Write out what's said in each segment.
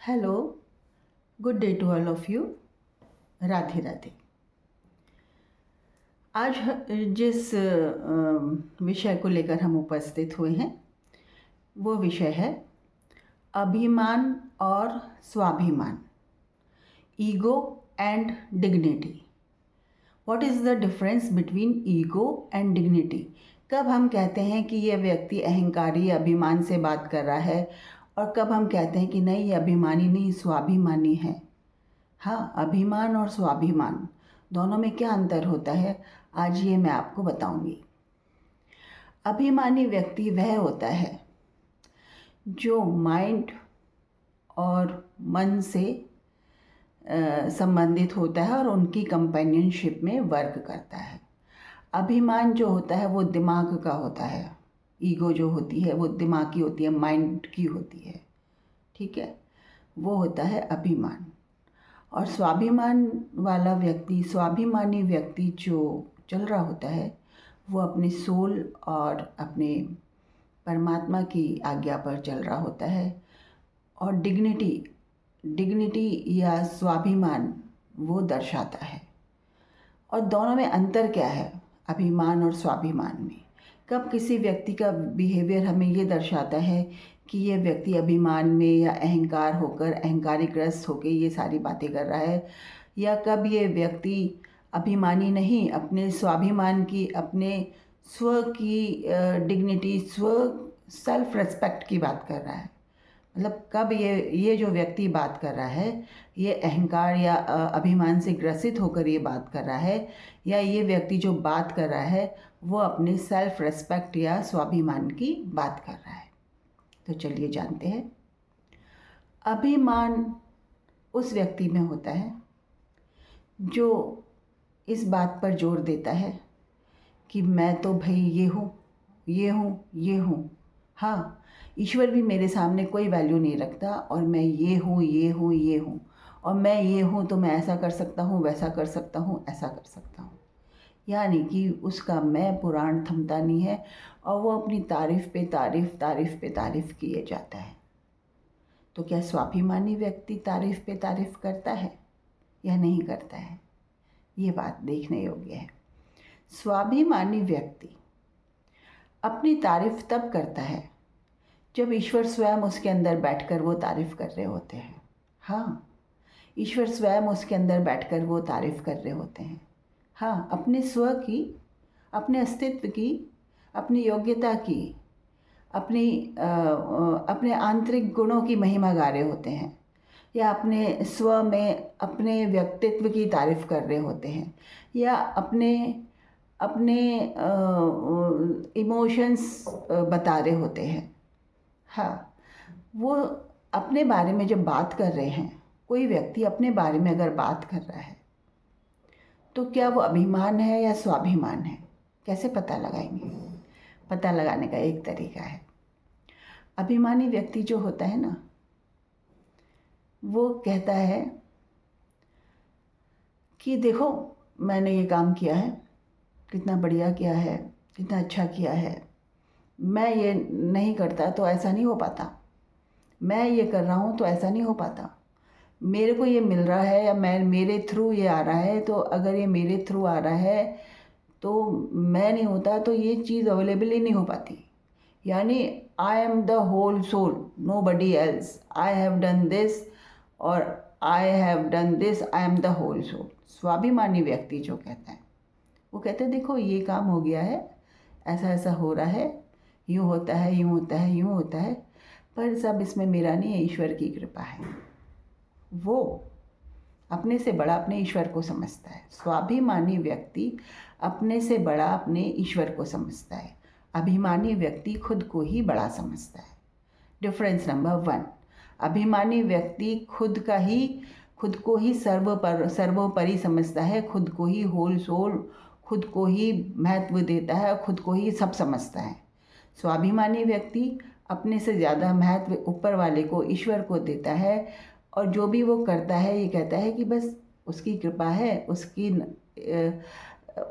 Hello, good day to all of you. Radhe Radhe. आज जिस विषय को लेकर हम उपस्थित हुए हैं वो विषय है अभिमान और स्वाभिमान, ego and dignity. What is the difference between ego and dignity? कब हम कहते हैं कि यह व्यक्ति अहंकारी अभिमान से बात कर रहा है और कब हम कहते हैं कि नहीं, ये अभिमानी नहीं स्वाभिमानी है। हाँ, अभिमान और स्वाभिमान दोनों में क्या अंतर होता है, आज ये मैं आपको बताऊंगी। अभिमानी व्यक्ति वह होता है जो माइंड और मन से संबंधित होता है और उनकी कंपेनियनशिप में वर्क करता है। अभिमान जो होता है वो दिमाग का होता है, ईगो जो होती है वो दिमाग की होती है, माइंड की होती है, ठीक है, वो होता है अभिमान। और स्वाभिमान वाला व्यक्ति, स्वाभिमानी व्यक्ति जो चल रहा होता है वो अपने सोल और अपने परमात्मा की आज्ञा पर चल रहा होता है। और डिग्निटी या स्वाभिमान वो दर्शाता है। और दोनों में अंतर क्या है अभिमान और स्वाभिमान में? कब किसी व्यक्ति का बिहेवियर हमें ये दर्शाता है कि ये व्यक्ति अभिमान में या अहंकार होकर, अहंकारीग्रस्त होकर ये सारी बातें कर रहा है, या कब ये व्यक्ति अभिमानी नहीं, अपने स्वाभिमान की, अपने स्व की डिग्निटी, सेल्फ रेस्पेक्ट की बात कर रहा है। मतलब कब ये जो व्यक्ति बात कर रहा है ये अहंकार या अभिमान से ग्रसित होकर ये बात कर रहा है, या ये व्यक्ति जो बात कर रहा है वो अपने सेल्फ रेस्पेक्ट या स्वाभिमान की बात कर रहा है। तो चलिए जानते हैं। अभिमान उस व्यक्ति में होता है जो इस बात पर जोर देता है कि मैं तो भाई ये हूँ, ये हूँ, ये हूँ। हाँ, ईश्वर भी मेरे सामने कोई वैल्यू नहीं रखता और मैं ये हूँ, ये हूँ, ये हूँ, और मैं ये हूँ तो मैं ऐसा कर सकता हूँ, वैसा कर सकता हूँ, ऐसा कर सकता हूँ। यानी कि उसका मैं पुराण थमता नहीं है और वो अपनी तारीफ़ पे तारीफ़, तारीफ़ पे तारीफ़ किए जाता है। तो क्या स्वाभिमानी व्यक्ति तारीफ़ पे तारीफ़ करता है या नहीं करता है? ये बात देखने योग्य है। स्वाभिमानी व्यक्ति अपनी तारीफ़ तब करता है जब ईश्वर स्वयं उसके अंदर बैठकर वो तारीफ़ कर रहे होते हैं। हाँ, ईश्वर स्वयं उसके अंदर बैठकर वो तारीफ़ कर रहे होते हैं। हाँ, अपने स्व की, अपने अस्तित्व की, अपनी योग्यता की, अपने आंतरिक गुणों की महिमा गा रहे होते हैं, या अपने स्व में अपने व्यक्तित्व की तारीफ़ कर रहे होते हैं, या अपने इमोशंस बता रहे होते हैं। हाँ, वो अपने बारे में जब बात कर रहे हैं, कोई व्यक्ति अपने बारे में अगर बात कर रहा है तो क्या वो अभिमान है या स्वाभिमान है? कैसे पता लगाएंगे? पता लगाने का एक तरीका है, अभिमानी व्यक्ति जो होता है ना, वो कहता है कि देखो मैंने ये काम किया है, कितना बढ़िया किया है, कितना अच्छा किया है, मैं ये नहीं करता तो ऐसा नहीं हो पाता, मैं ये कर रहा हूँ तो ऐसा नहीं हो पाता, मेरे को ये मिल रहा है या मेरे थ्रू ये आ रहा है, तो अगर ये मेरे थ्रू आ रहा है तो मैं नहीं होता तो ये चीज़ अवेलेबल ही नहीं हो पाती। यानी I am the whole soul, nobody else, I have done this और I have done this, I am the whole soul. स्वाभिमानी व्यक्ति जो कहता है वो कहते हैं देखो ये काम हो गया है, ऐसा ऐसा हो रहा है, यूँ होता है, यूँ होता है, यूँ होता है, पर सब इसमें मेरा नहीं है, ईश्वर की कृपा है। वो अपने से बड़ा अपने ईश्वर को समझता है। स्वाभिमानी व्यक्ति अपने से बड़ा अपने ईश्वर को समझता है, अभिमानी व्यक्ति खुद को ही बड़ा समझता है। डिफरेंस नंबर 1, अभिमानी व्यक्ति खुद को ही सर्वोपरि समझता है, खुद को ही होल सोल, खुद को ही महत्व देता है, खुद को ही सब समझता है। स्वाभिमानी व्यक्ति अपने से ज़्यादा महत्व ऊपर वाले को, ईश्वर को देता है, और जो भी वो करता है ये कहता है कि बस उसकी कृपा है,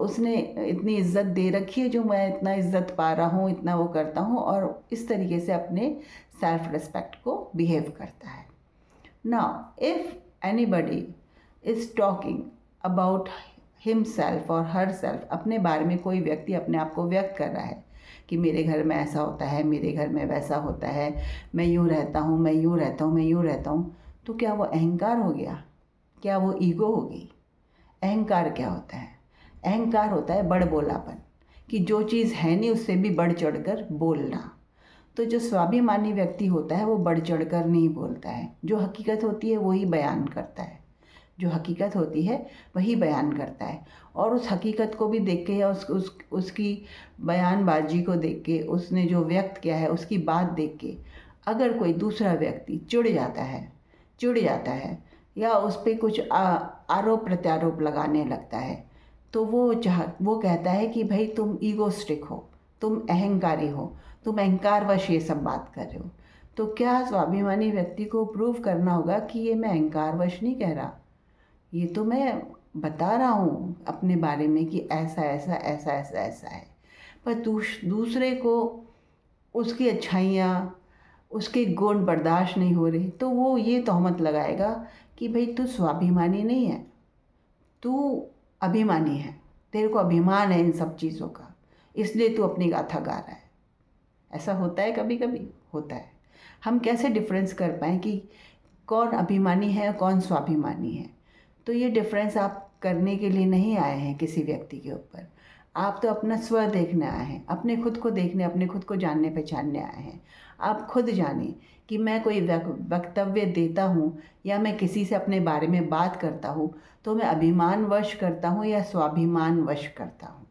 उसने इतनी इज्जत दे रखी है जो मैं इतना इज्जत पा रहा हूँ, इतना वो करता हूँ, और इस तरीके से अपने सेल्फ रिस्पेक्ट को बिहेव करता है। Now, if anybody is talking about himself or herself, अपने बारे में कोई व्यक्ति अपने आप को व्यक्त कर रहा है कि मेरे घर में ऐसा होता है, मेरे घर में वैसा होता है, मैं यूँ रहता हूँ, मैं यूँ रहता हूँ, मैं यूँ रहता हूँ, तो क्या वो अहंकार हो गया? क्या वो ईगो होगी? अहंकार क्या होता है? अहंकार होता है बड़ बोलापन, कि जो चीज़ है नहीं उससे भी बढ़ चढ़ कर बोलना। तो जो स्वाभिमानी व्यक्ति होता है वो बढ़ चढ़ कर नहीं बोलता है, जो हकीकत होती है वही बयान करता है, जो हकीकत होती है वही बयान करता है। और उस हकीकत को भी देख के या उसकी बयानबाजी को देख के, उसने जो व्यक्त किया है उसकी बात देख के अगर कोई दूसरा व्यक्ति चिढ़ जाता है या उस पर कुछ आरोप प्रत्यारोप लगाने लगता है, तो वो कहता है कि भाई तुम ईगोस्टिक हो, तुम अहंकारी हो, तुम अहंकारवश ये सब बात कर रहे हो। तो क्या स्वाभिमानी व्यक्ति को प्रूव करना होगा कि ये मैं अहंकारवश नहीं कह रहा, ये तो मैं बता रहा हूँ अपने बारे में कि ऐसा ऐसा ऐसा ऐसा ऐसा है। पर दूसरे को उसकी अच्छाइयाँ, उसके गुण बर्दाश्त नहीं हो रहे, तो वो ये तोहमत लगाएगा कि भाई तू स्वाभिमानी नहीं है, तू अभिमानी है, तेरे को अभिमान है इन सब चीज़ों का, इसलिए तू अपनी गाथा गा रहा है। ऐसा होता है, कभी कभी होता है। हम कैसे डिफरेंस कर पाएँ कि कौन अभिमानी है और कौन स्वाभिमानी है? तो ये डिफरेंस आप करने के लिए नहीं आए हैं किसी व्यक्ति के ऊपर, आप तो अपना स्व देखने आए हैं, अपने खुद को देखने, अपने खुद को जानने पहचानने आए हैं। आप खुद जानें कि मैं कोई वक्तव्य देता हूँ या मैं किसी से अपने बारे में बात करता हूँ तो मैं अभिमानवश करता हूँ या स्वाभिमानवश करता हूँ।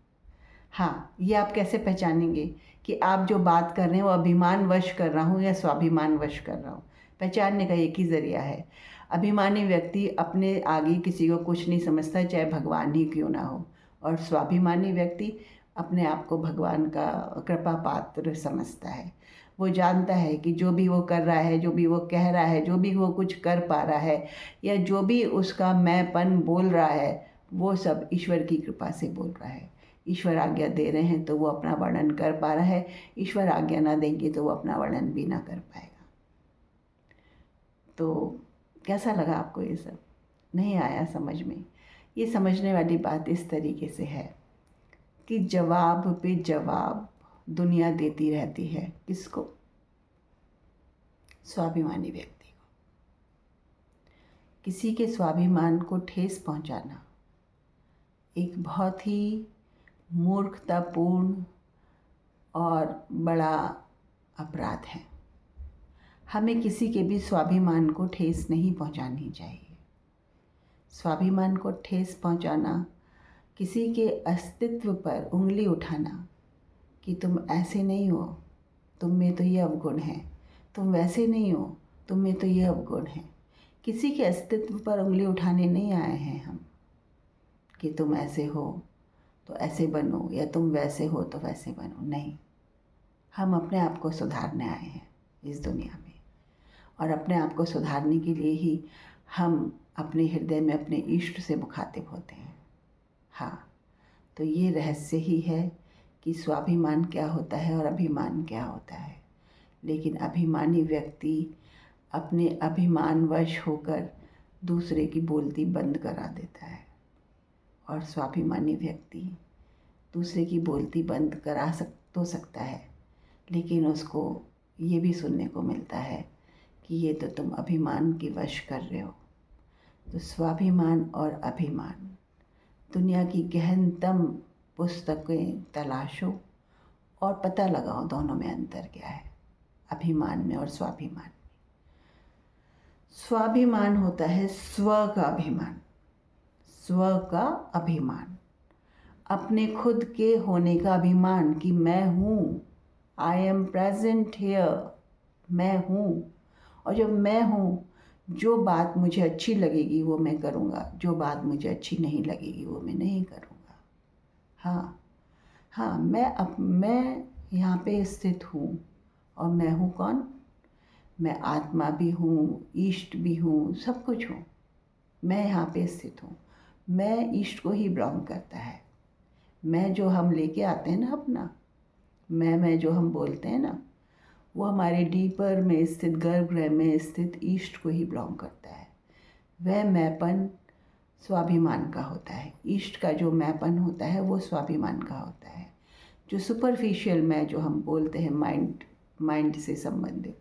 हाँ, ये आप कैसे पहचानेंगे कि आप जो बात कर रहे हैं वो अभिमानवश कर रहा हूँ या स्वाभिमानवश कर रहा हूँ? पहचानने का एक ही ज़रिया है। अभिमानी व्यक्ति अपने आगे किसी को कुछ नहीं समझता, चाहे भगवान ही क्यों ना हो, और स्वाभिमानी व्यक्ति अपने आप को भगवान का कृपा पात्र समझता है। वो जानता है कि जो भी वो कर रहा है, जो भी वो कह रहा है, जो भी वो कुछ कर पा रहा है या जो भी उसका मैंपन बोल रहा है, वो सब ईश्वर की कृपा से बोल रहा है। ईश्वर आज्ञा दे रहे हैं तो वो अपना वर्णन कर पा रहा है, ईश्वर आज्ञा ना देंगे तो वो अपना वर्णन भी ना कर पाएगा। तो कैसा लगा आपको ये सब? नहीं आया समझ में? ये समझने वाली बात इस तरीके से है कि जवाब पे जवाब दुनिया देती रहती है। किसको? स्वाभिमानी व्यक्ति को। किसी के स्वाभिमान को ठेस पहुंचाना एक बहुत ही मूर्खतापूर्ण और बड़ा अपराध है। हमें किसी के भी स्वाभिमान को ठेस नहीं पहुंचानी चाहिए। स्वाभिमान को ठेस पहुंचाना, किसी के अस्तित्व पर उंगली उठाना कि तुम ऐसे नहीं हो, तुम में तो ये अवगुण है, तुम वैसे नहीं हो, तुम में तो ये अवगुण है। किसी के अस्तित्व पर उंगली उठाने नहीं आए हैं हम कि तुम ऐसे हो तो ऐसे बनो या तुम वैसे हो तो वैसे बनो। नहीं, हम अपने आप को सुधारने आए हैं इस दुनिया में, और अपने आप को सुधारने के लिए ही हम अपने हृदय में अपने इष्ट से मुखातिब होते हैं। हाँ, तो ये रहस्य ही है कि स्वाभिमान क्या होता है और अभिमान क्या होता है। लेकिन अभिमानी व्यक्ति अपने अभिमानवश होकर दूसरे की बोलती बंद करा देता है, और स्वाभिमानी व्यक्ति दूसरे की बोलती बंद करा सकता है, लेकिन उसको ये भी सुनने को मिलता है कि ये तो तुम अभिमान की वश कर रहे हो। तो स्वाभिमान और अभिमान, दुनिया की गहनतम पुस्तकें तलाशो और पता लगाओ दोनों में अंतर क्या है, अभिमान में और स्वाभिमान में। स्वाभिमान होता है स्व का अभिमान, स्व का अभिमान, अपने खुद के होने का अभिमान कि मैं हूँ, आई एम प्रेजेंट हियर, मैं हूँ। और जब मैं हूँ, जो बात मुझे अच्छी लगेगी वो मैं करूँगा, जो बात मुझे अच्छी नहीं लगेगी वो मैं नहीं करूँगा। हाँ, मैं यहाँ पे स्थित हूँ, और मैं हूँ कौन? मैं आत्मा भी हूँ, इष्ट भी हूँ, सब कुछ हूँ। मैं यहाँ पे स्थित हूँ। मैं इष्ट को ही बिलोंग करता है। मैं जो हम लेके आते हैं ना अपना, मैं जो हम बोलते हैं ना, वो हमारे डीपर में स्थित गर्भगृह में स्थित ईस्ट को ही बिलोंग करता है। वह मैंपन स्वाभिमान का होता है। ईस्ट का जो मैंपन होता है वो स्वाभिमान का होता है। जो सुपरफिशियल मैं जो हम बोलते हैं माइंड से संबंधित,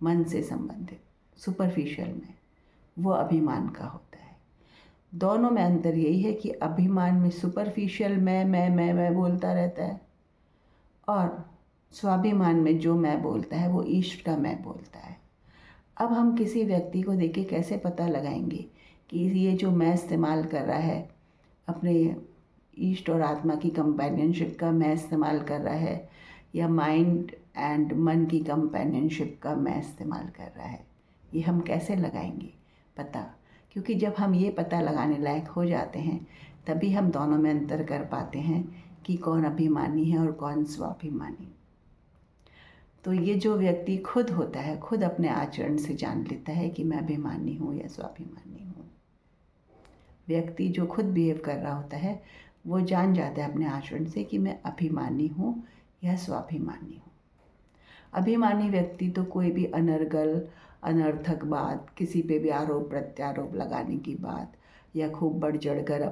मन से संबंधित सुपरफिशियल में, वो अभिमान का होता है। दोनों में अंतर यही है कि अभिमान में सुपरफिशियल मैं बोलता रहता है, और स्वाभिमान में जो मैं बोलता है वो ईस्ट का मैं बोलता है। अब हम किसी व्यक्ति को देख के कैसे पता लगाएंगे कि ये जो मैं इस्तेमाल कर रहा है अपने ईस्ट और आत्मा की कंपेनियनशिप का मैं इस्तेमाल कर रहा है, या माइंड एंड मन की कंपेनियनशिप का मैं इस्तेमाल कर रहा है, ये हम कैसे लगाएंगे पता? क्योंकि जब हम ये पता लगाने लायक हो जाते हैं तभी हम दोनों में अंतर कर पाते हैं कि कौन अभिमानी है और कौन स्वाभिमानी। तो ये जो व्यक्ति खुद होता है, खुद अपने आचरण से जान लेता है कि मैं अभिमानी हूँ या स्वाभिमानी हूँ। व्यक्ति जो खुद बिहेव कर रहा होता है वो जान जाता है अपने आचरण से कि मैं अभिमानी हूँ या स्वाभिमानी हूँ। अभिमानी व्यक्ति तो कोई भी अनर्गल अनर्थक बात, किसी पे भी आरोप प्रत्यारोप लगाने की बात, या खूब बढ़ चढ़ कर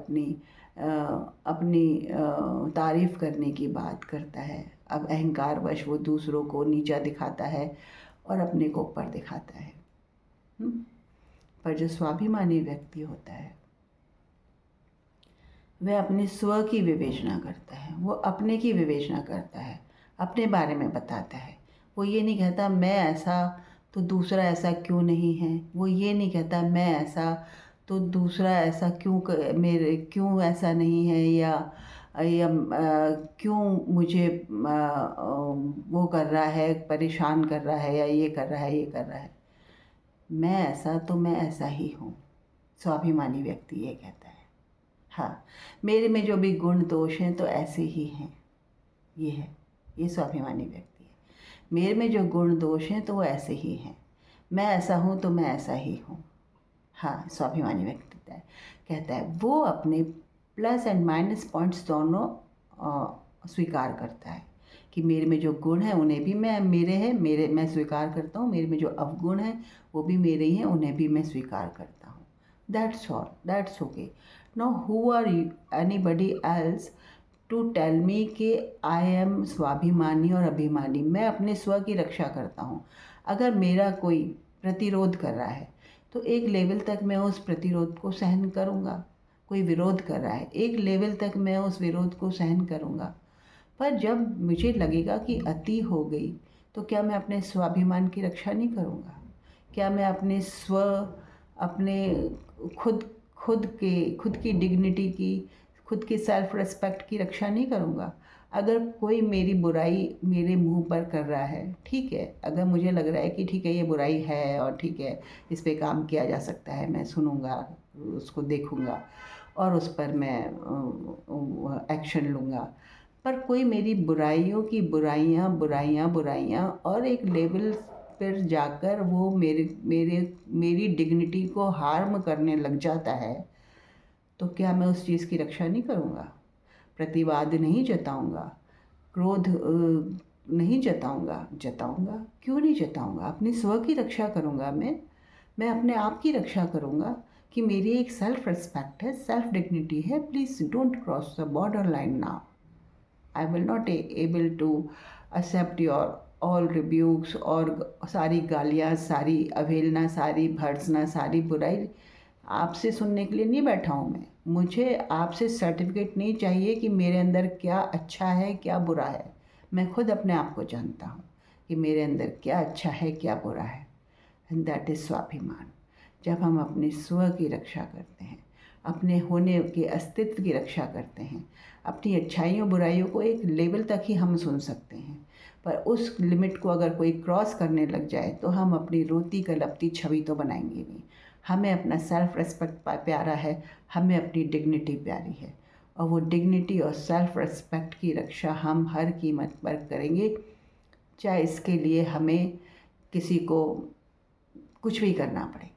अपनी तारीफ़ करने की बात करता है। अब अहंकारवश वो दूसरों को नीचा दिखाता है और अपने को ऊपर दिखाता है। पर जो स्वाभिमानी व्यक्ति होता है वह अपने स्व की विवेचना करता है, वो अपने की विवेचना करता है, अपने बारे में बताता है। वो ये नहीं कहता मैं ऐसा तो दूसरा ऐसा क्यों नहीं है, वो ये नहीं कहता मैं ऐसा तो दूसरा ऐसा क्यों ऐसा नहीं है, या क्यों मुझे वो कर रहा है, परेशान कर रहा है, या ये कर रहा है। मैं ऐसा तो मैं ऐसा ही हूँ, स्वाभिमानी व्यक्ति ये कहता है। हाँ, मेरे में जो भी गुण दोष हैं तो ऐसे ही हैं, ये स्वाभिमानी व्यक्ति है। मेरे में जो गुण दोष हैं तो वो ऐसे ही हैं, मैं ऐसा हूँ तो मैं ऐसा ही हूँ। हाँ, स्वाभिमानी व्यक्ति कहता है वो अपने प्लस एंड माइनस पॉइंट्स दोनों स्वीकार करता है कि मेरे में जो गुण हैं उन्हें भी मैं स्वीकार करता हूँ, मेरे में जो अवगुण हैं वो भी मेरे ही हैं, उन्हें भी मैं स्वीकार करता हूँ। That's all, that's okay. Now who are anybody else to tell me कि आई एम स्वाभिमानी और अभिमानी। मैं अपने स्व की रक्षा करता हूँ। अगर मेरा कोई प्रतिरोध कर रहा है तो एक लेवल तक मैं उस प्रतिरोध को सहन करूँगा। कोई विरोध कर रहा है, एक लेवल तक मैं उस विरोध को सहन करूँगा। पर जब मुझे लगेगा कि अति हो गई तो क्या मैं अपने स्वाभिमान की रक्षा नहीं करूँगा? क्या मैं अपने खुद की डिग्निटी की, खुद की सेल्फ रिस्पेक्ट की रक्षा नहीं करूँगा? अगर कोई मेरी बुराई मेरे मुंह पर कर रहा है, ठीक है, अगर मुझे लग रहा है कि ठीक है ये बुराई है और ठीक है इस पे काम किया जा सकता है, मैं सुनूंगा, उसको देखूंगा और उस पर मैं एक्शन लूँगा। पर कोई मेरी बुराइयों की बुराइयाँ और एक लेवल पर जाकर वो मेरी डिग्निटी को हार्म करने लग जाता है, तो क्या मैं उस चीज़ की रक्षा नहीं करूँगा? प्रतिवाद नहीं जताऊँगा, क्रोध नहीं जताऊँगा। क्यों नहीं जताऊँगा? अपने स्व की रक्षा करूँगा। मैं अपने आप की रक्षा करूँगा कि मेरी एक सेल्फ रिस्पेक्ट है, सेल्फ डिग्निटी है। Please don't cross the border line now. I will not able to accept your all rebukes, और सारी गालियाँ, सारी अवहेलना, सारी भर्त्सना, सारी बुराई आपसे सुनने के लिए नहीं बैठा हूँ मैं। मुझे आपसे सर्टिफिकेट नहीं चाहिए कि मेरे अंदर क्या अच्छा है क्या बुरा है। मैं खुद अपने आप को जानता हूँ कि मेरे अंदर क्या अच्छा है क्या बुरा है, एंड दैट इज़ स्वाभिमान। जब हम अपने स्व की रक्षा करते हैं, अपने होने के अस्तित्व की रक्षा करते हैं, अपनी अच्छाइयों बुराइयों को एक लेवल तक ही हम सुन सकते हैं, पर उस लिमिट को अगर कोई क्रॉस करने लग जाए तो हम अपनी रोती कलपती छवि तो बनाएंगे नहीं। हमें अपना सेल्फ रिस्पेक्ट प्यारा है, हमें अपनी डिग्निटी प्यारी है, और वो डिग्निटी और सेल्फ रिस्पेक्ट की रक्षा हम हर कीमत पर करेंगे, चाहे इसके लिए हमें किसी को कुछ भी करना पड़े।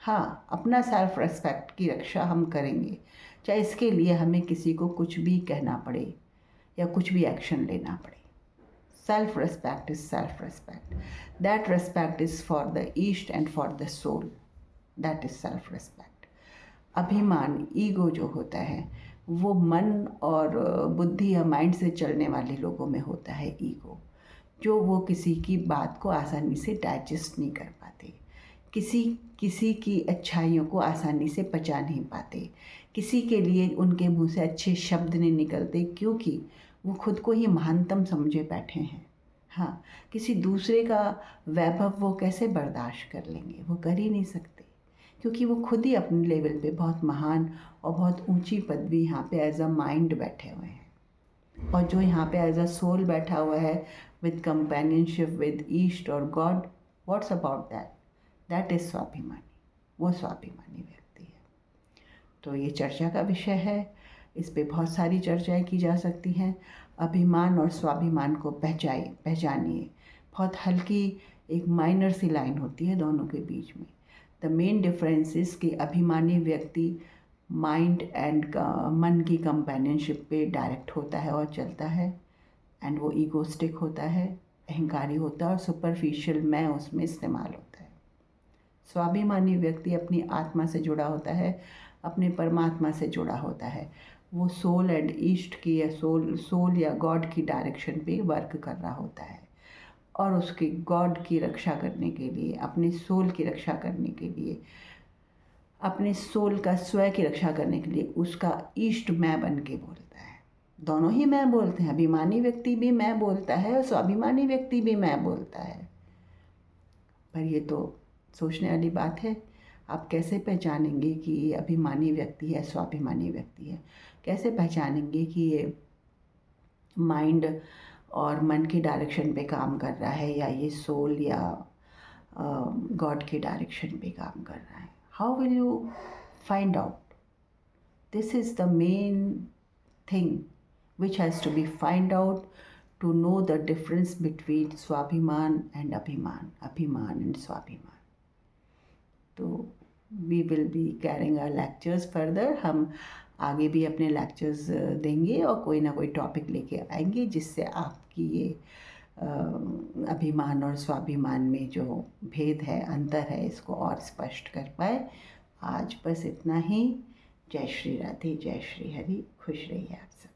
हाँ, अपना सेल्फ रिस्पेक्ट की रक्षा हम करेंगे, चाहे इसके लिए हमें किसी को कुछ भी कहना पड़े या कुछ भी एक्शन लेना पड़े। Self respect is self respect. That respect is for the east and for the soul. That is self respect. अभिमान, ईगो जो होता है वो मन और बुद्धि या माइंड से चलने वाले लोगों में होता है ईगो, जो वो किसी की बात को आसानी से डाइजेस्ट नहीं कर पाते, किसी की अच्छाइयों को आसानी से पचा नहीं पाते, किसी के लिए उनके मुंह से अच्छे शब्द नहीं निकलते, क्योंकि वो खुद को ही महानतम समझे बैठे हैं। हाँ, किसी दूसरे का वैभव वो कैसे बर्दाश्त कर लेंगे, वो कर ही नहीं सकते, क्योंकि वो खुद ही अपने लेवल पे बहुत महान और बहुत ऊंची पदवी यहाँ पे एज अ माइंड बैठे हुए हैं। और जो यहाँ पे एज अ सोल बैठा हुआ है विद कंपेनियनशिप विद ईस्ट और God, what's about that? That is स्वाभिमानी। वो स्वाभिमानी व्यक्ति है। तो ये चर्चा का विषय है, इस पे बहुत सारी चर्चाएं की जा सकती हैं। अभिमान और स्वाभिमान को पहचानिए। बहुत हल्की एक माइनर सी लाइन होती है दोनों के बीच में। द मेन डिफरेंस इज़ कि अभिमानी व्यक्ति माइंड एंड मन की कंपेनियनशिप पे डायरेक्ट होता है और चलता है, एंड वो ईगोस्टिक होता है, अहंकारी होता है और सुपरफिशियल मैं उसमें इस्तेमाल होता है। स्वाभिमानी व्यक्ति अपनी आत्मा से जुड़ा होता है, अपने परमात्मा से जुड़ा होता है। वो सोल एंड ईस्ट की या सोल या गॉड की डायरेक्शन पे वर्क कर रहा होता है, और उसके गॉड की रक्षा करने के लिए, अपने सोल की रक्षा करने के लिए, अपने सोल का स्वयं की रक्षा करने के लिए उसका ईस्ट मैं बन के बोलता है। दोनों ही मैं बोलते हैं, अभिमानी व्यक्ति भी मैं बोलता है और स्वाभिमानी व्यक्ति भी मैं बोलता है। पर ये तो सोचने वाली बात है। आप कैसे पहचानेंगे कि ये अभिमानी व्यक्ति है, स्वाभिमानी व्यक्ति है? कैसे पहचानेंगे कि ये माइंड और मन की डायरेक्शन पे काम कर रहा है या ये सोल या गॉड की डायरेक्शन पे काम कर रहा है? How will you find out? This is the main thing which has to be find out to know the difference between Swabhiman and Abhiman and Swabhiman. तो we will be carrying our lectures further. हम आगे भी अपने lectures देंगे और कोई ना कोई टॉपिक लेके आएंगे जिससे आपकी ये अभिमान और स्वाभिमान में जो भेद है, अंतर है, इसको और स्पष्ट कर पाए। आज बस इतना ही। जय श्री राधे, जय श्री हरि। खुश रहिए आप सब।